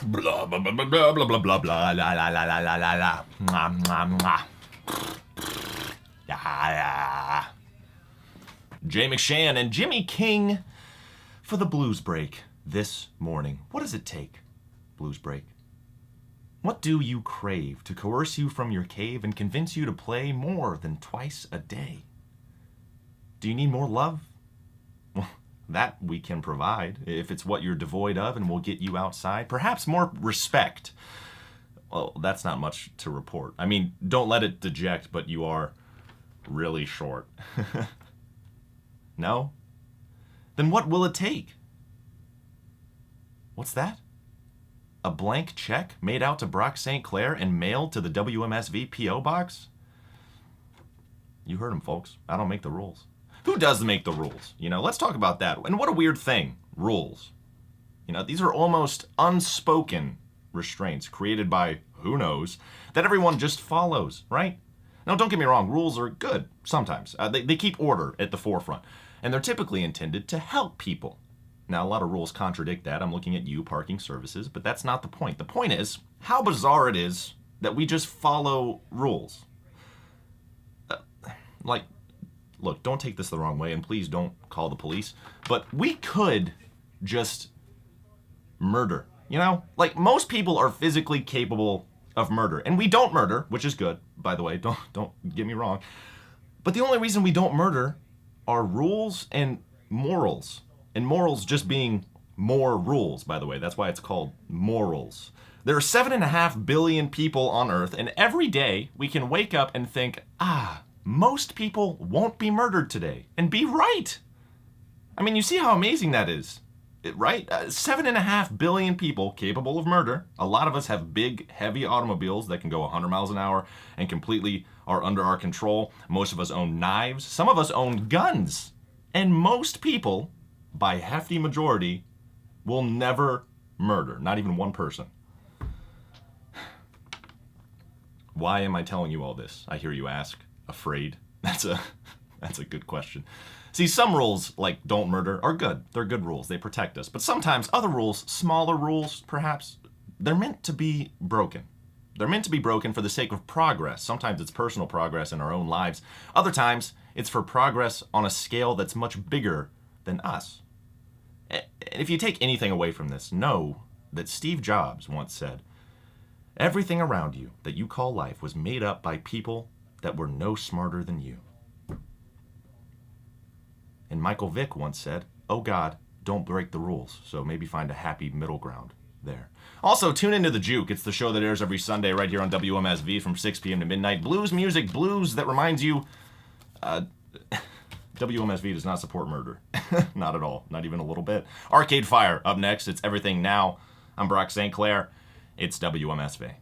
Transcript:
Blah, blah, blah, blah, blah, blah, blah, blah, blah, la, la, la, la, la, la, la. Mwah, mwah, mwah. Yeah, yeah. Jay McShann and Jimmy King for the Blues Break this morning. What does it take, Blues Break? What do you crave to coerce you from your cave and convince you to play more than twice a day? Do you need more love? Well, that we can provide, if it's what you're devoid of and will get you outside. Perhaps more respect. Well, that's not much to report. I mean, don't let it deject, but you are really short. No? Then what will it take? What's that? A blank check made out to Brock St. Clair and mailed to the WMSV P.O. Box? You heard him, folks. I don't make the rules. Who does make the rules? You know, let's talk about that. And what a weird thing, rules. You know, these are almost unspoken restraints created by who knows that everyone just follows, right? Now, don't get me wrong, rules are good sometimes. They keep order at the forefront, and they're typically intended to help people. Now, a lot of rules contradict that. I'm looking at you, parking services, but that's not the point. The point is how bizarre it is that we just follow rules. Look, don't take this the wrong way, and please don't call the police, but we could just murder, you know? Like, most people are physically capable of murder, and we don't murder, which is good, by the way, don't get me wrong. But the only reason we don't murder are rules and morals. And morals just being more rules, by the way. That's why it's called morals. There are 7.5 billion people on Earth, and every day we can wake up and think, most people won't be murdered today. And be right. I mean, you see how amazing that is, right? 7.5 billion people capable of murder. A lot of us have big, heavy automobiles that can go 100 miles an hour and completely are under our control. Most of us own knives. Some of us own guns. And most people, by hefty majority, will never murder. Not even one person. Why am I telling you all this? I hear you ask. Afraid? That's a good question. See, some rules, like don't murder, are good. They're good rules. They protect us. But sometimes other rules, smaller rules perhaps, they're meant to be broken. They're meant to be broken for the sake of progress. Sometimes it's personal progress in our own lives. Other times it's for progress on a scale that's much bigger than us. And if you take anything away from this, know that Steve Jobs once said, "Everything around you that you call life was made up by people that were no smarter than you." And Michael Vick once said, "Oh God, don't break the rules." So maybe find a happy middle ground there. Also, tune into The Juke. It's the show that airs every Sunday right here on WMSV from 6 p.m. to midnight. Blues music, blues that reminds you, WMSV does not support murder. Not at all. Not even a little bit. Arcade Fire up next. It's Everything Now. I'm Brock St. Clair. It's WMSV.